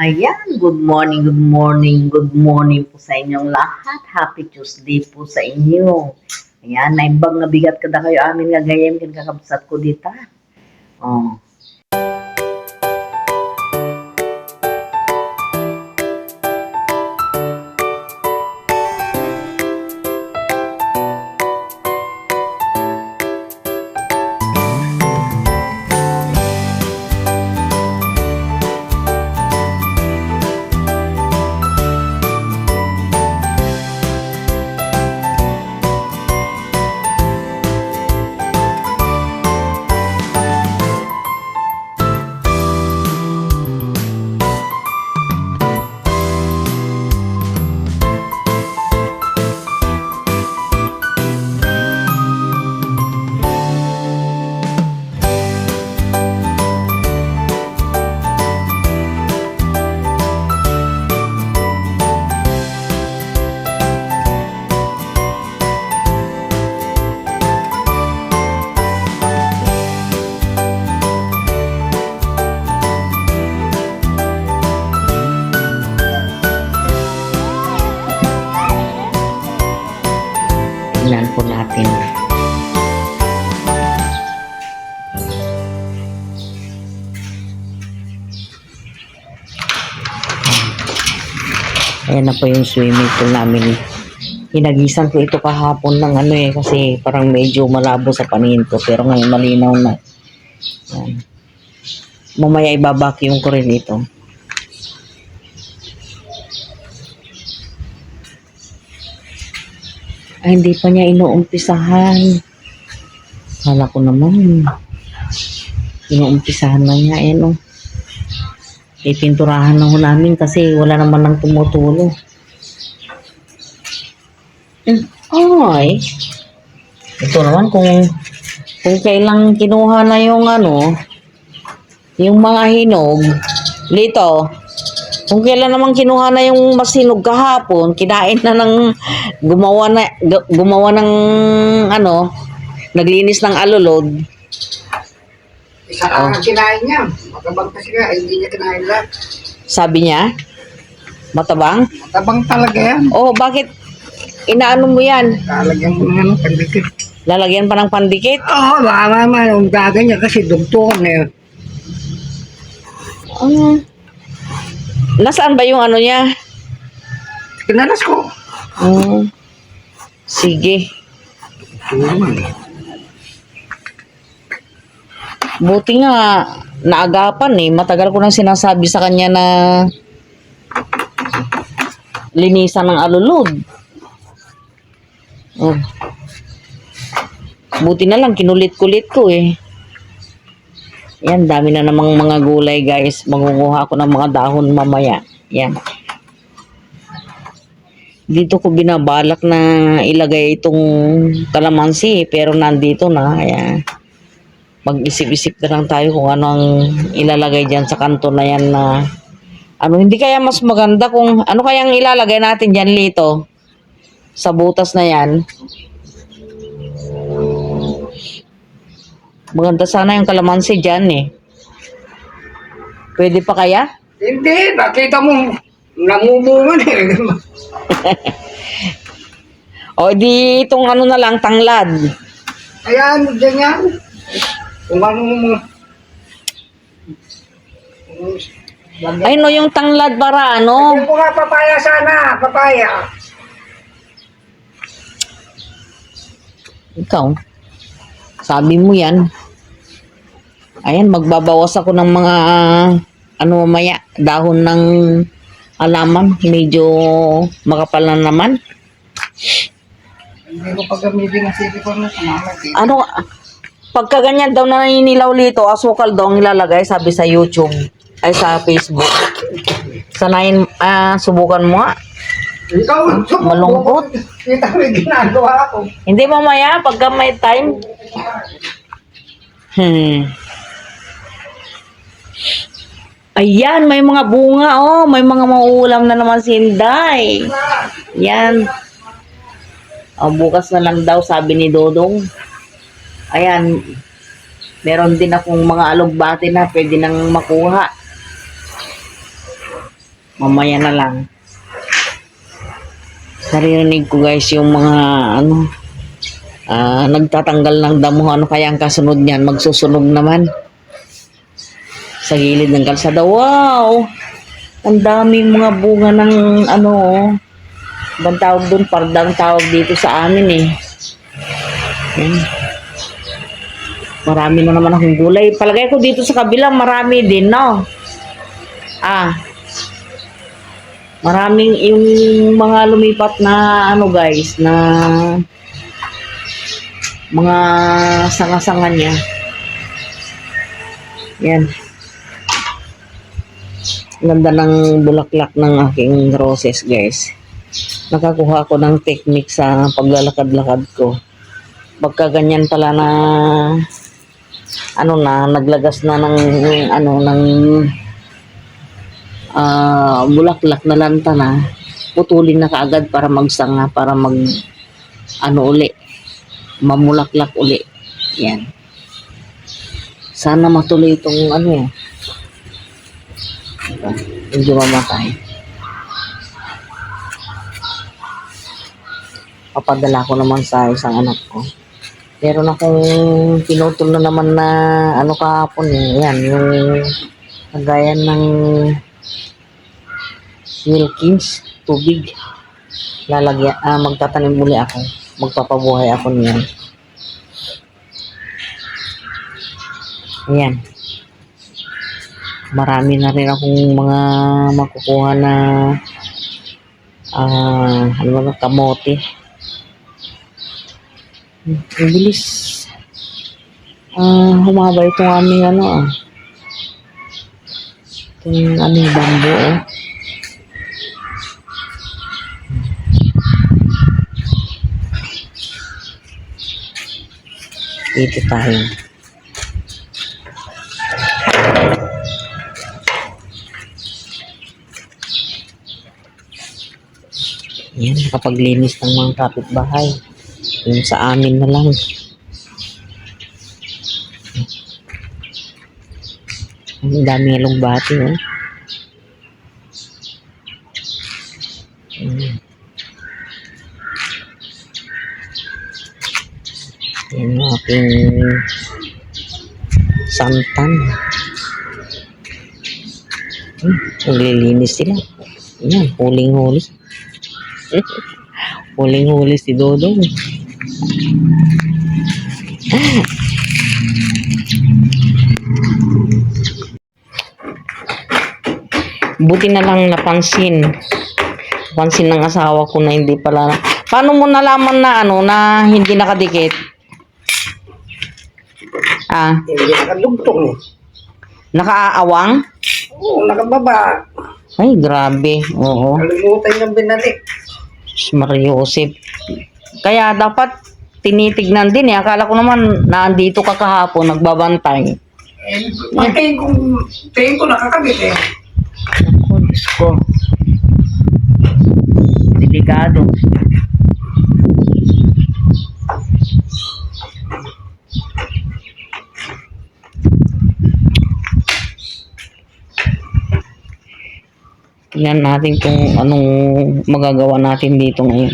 Ayan, good morning, good morning po sa inyong lahat. Happy Tuesday po sa inyo. Ayan, naimbang nga bigat kada kayo amin nga gayem kin kakabsat ko dita. Oh. Tingnan po natin. Ayan na po yung swimming pool namin. Hinagisan ko ito kahapon ng kasi parang medyo malabo sa paningin ko, pero ngayon malinaw na. Ayan. Mamaya ibabacuum ko rin ito. Ay, hindi pa niya inuumpisahan. Kala ko naman, inuumpisahan na niya. Ayan, ipinturahan na ho namin kasi wala naman nang tumutulo. Ay, ito naman kung kailang kinuha na yung yung mga hinog, Lito, kung kailan naman kinuha na yung masinog kahapon, kinain na ng gumawa ng naglinis ng alulod. Isa lang ang kinain niya. Matabang kasi nga, hindi niya kinain lahat. Sabi niya, matabang? Matabang talaga yan. Oh, bakit inaano mo yan? Lalagyan mo ng pandikit. Lalagyan pa ng pandikit? Oo, baka naman. Ang daga niya kasi dugtungan na yun. Nasaan ba yung niya? Kinalas ko. Sige. Ito naman eh. Buti nga, naagapan Matagal ko nang sinasabi sa kanya na linisan ng alulod. Oh. Buti na lang, kinulit-kulit ko Yan, dami na namang mga gulay guys. Magukuha ako ng mga dahon mamaya. Yan. Dito ko binabalak na ilagay itong kalamansi, pero nandito na. Ayan. Mag-isip-isip na lang tayo kung ano ang ilalagay dyan sa kanto na yan na hindi kaya mas maganda kung ano kayang ilalagay natin dyan, Lito, sa butas na yan. Maganda sana yung kalamansi dyan Pwede pa kaya? Hindi, nakita mo, namumungan O di itong na lang, tanglad. Ayan, dyan yan. Kung ano mo. Ay no, yung tanglad para Kung nga papaya sana, papaya. Ikaw, sabi mo yan. Ayan, magbabawas ako ng mga mamaya, dahon ng alaman. Medyo makapal na naman. Hindi ko pag-gamitin ang silikon mo. Pagka ganyan daw na naninilaw Lito, asukal daw ang ilalagay, sabi sa YouTube, ay sa Facebook. Sanayin, subukan mo nga. Ikaw, Malungkot. Kita mo yung ginagawa ko. Hindi mamaya, pagka may time. Ayan, may mga bunga, may mga mauulam na naman si Inday. Yan. Bukas na lang daw, sabi ni Dodong. Ayan, meron din akong mga alugbati na pwede nang makuha. Mamaya na lang. Naririnig ko guys yung mga ano, nagtatanggal ng damo. Ano kaya ang kasunod niyan? Magsusunog naman. Sa gilid ng kalsada. Wow! Ang daming mga bunga ng ano, oh. Ibang tawag doon, pardang tawag dito sa amin eh. Yan. Marami na naman akong gulay. Palagay ko dito sa kabilang marami din, no? Maraming yung mga lumipat na ano guys, na mga sanga-sanga niya. Yan. Ganda ng bulaklak ng aking roses guys. Nakakuha ko ng technique sa paglalakad-lakad ko. Pagka ganyan pala na ano na, naglagas na ng ano, ng bulaklak na lanta na, putulin na kaagad para magsanga, para mag ano uli, mamulaklak uli. Yan. Sana matuloy itong ano, hindi mamatay. Papadala ko naman sa isang anak ko. Meron akong pinutol na naman na ano kahapon eh. Yan, yung kagaya ng Wilkins, tubig. Lalagyan, magtatanim muli ako. Magpapabuhay ako niyan. Ayan. Marami na rin akong mga makukuha na ano ba, kamote. Ang bilis. Humaba itong aming ano itong aming bambu Dito tayo. Yan, nakapaglinis ng mga kapitbahay. Yung sa amin na lang. Ang dami alugbati, oh. Yan yung aking santan. Naglilinis sila. Yan, huling-huli. Huling-huli si Dodong. Buti na lang napansin ng asawa ko na hindi pala. Paano mo nalaman na ano, na hindi nakadikit? Hindi nakadugtong eh. Nakaawang? Oo, nakababa. Ay, grabe. Oo. Kalimutan yung binalik. Mariusip. Kaya dapat tinitignan din eh. Akala ko naman nandito ka kahapon, nagbabantay. Tingin ko nakakabit eh. Ako, Diyos ko. Delikado. Tingnan natin kung anong magagawa natin dito ngayon.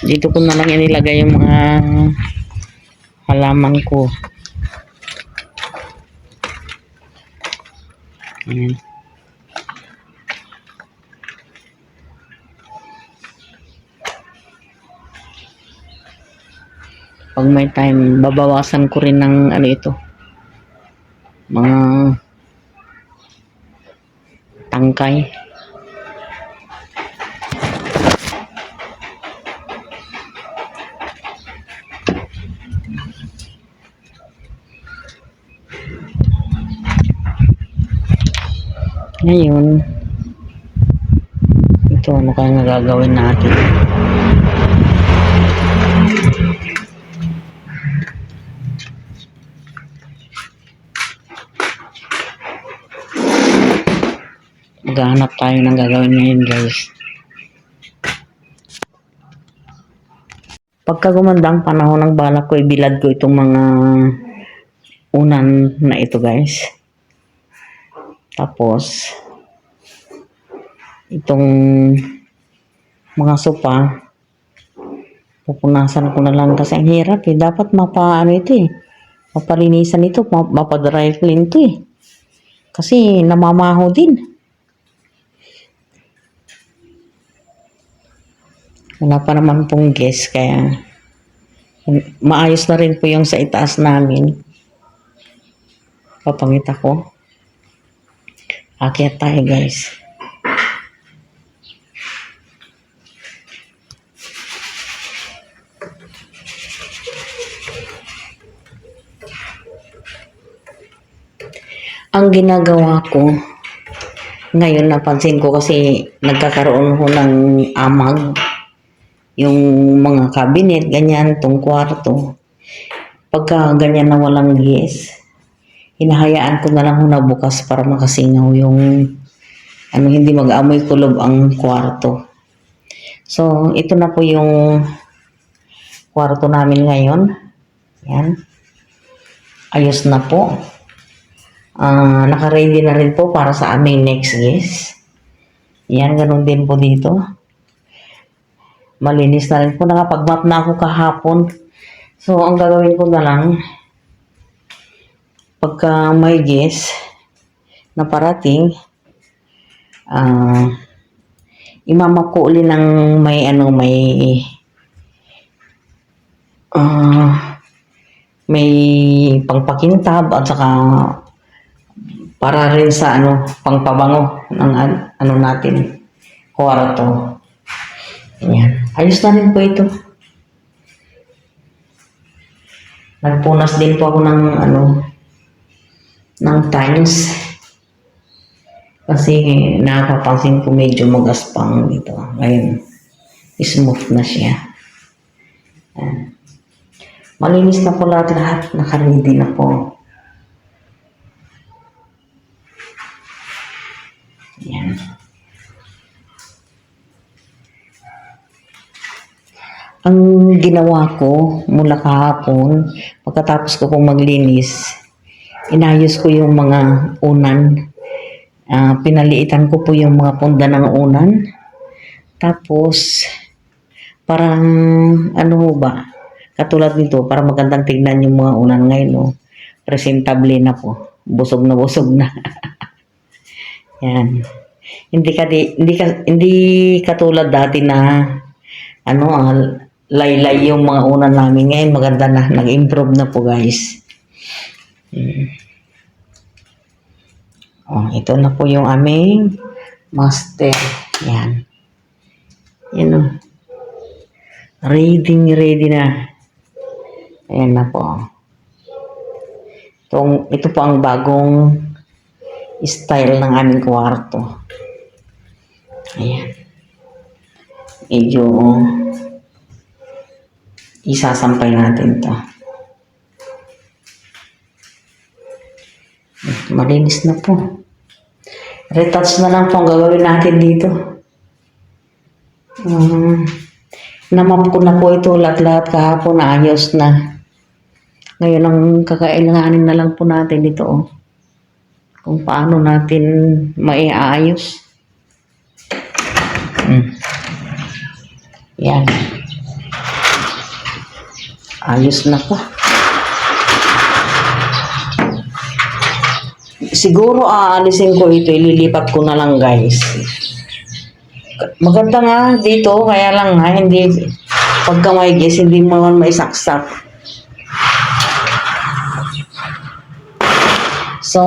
Dito ko na lang inilagay yung mga halaman ko. Ayan. Pag may time, babawasan ko rin ng ano ito, mga tangkay. Ngayon, ito ano kaya gagawin natin? Maghahanap tayo ng gagawin ngayon guys. Pagka gumanda ang panahon ng balak ko, ibilad ko itong mga unan na ito guys. Tapos, itong mga sopa, pupunasan ko na lang kasi ang hirap eh. Dapat mapaano ito eh. Mapalinisan ito, mapadry clean ito eh. Kasi namamaho din. Wala pa naman pong guest, kaya maayos na rin po yung sa itaas namin. Papangita ko. Akyat tayo guys. Ang ginagawa ko, ngayon napansin ko kasi nagkakaroon ko ng amag. Yung mga cabinet, ganyan, tong kwarto. Pagka ganyan na walang gas, hinahayaan ko na lang na bukas para makasingaw yung hindi mag-amoy kulob ang kwarto. So, ito na po yung kwarto namin ngayon. Yan. Ayos na po. Naka-ready na rin po para sa aming next guest. Yan, ganun din po dito. Malinis na rin po. Nakapag-map na ako kahapon. So, ang gagawin ko na lang, pagka may guest na parating, imamap ko uli ng may pangpakintab at saka para rin sa pangpabango ng natin, kwarto. Ayan. Ayos na rin po ito. Nagpunas din po ako ng tiles. Kasi napapansin ko medyo magaspang dito. Ngayon, smooth na siya. Ayan. Malinis na po lahat. Naka-ready na po. Ayan. Ang ginawa ko mula kahapon, pagkatapos ko pong maglinis, inayos ko yung mga unan. Pinaliitan ko po yung mga punda ng unan. Tapos, parang katulad nito, para magandang tignan yung mga unan ngayon. Presentable na po. Busog na. Yan. Hindi katulad dati na laylay yung mga unan namin. Ngayon maganda na, nag-improve na po guys. Ito na po yung aming master. Yan. Yan ready na. Ayan na po. Ito po ang bagong style ng aming kwarto. Ayan. Medyo isasampay natin to. Malinis na po. Retouch na lang po ang gagawin natin dito. Namap ko na po ito lahat kahapon, ayos na. Ngayon ang kakailanganin na lang po natin ito kung paano natin maiayos. Yan. Ayos na po. Siguro aalisin ko ito, ililipat ko na lang guys. Maganda nga dito, kaya lang hindi, pagka may guess, hindi mo naman maisaksak. So,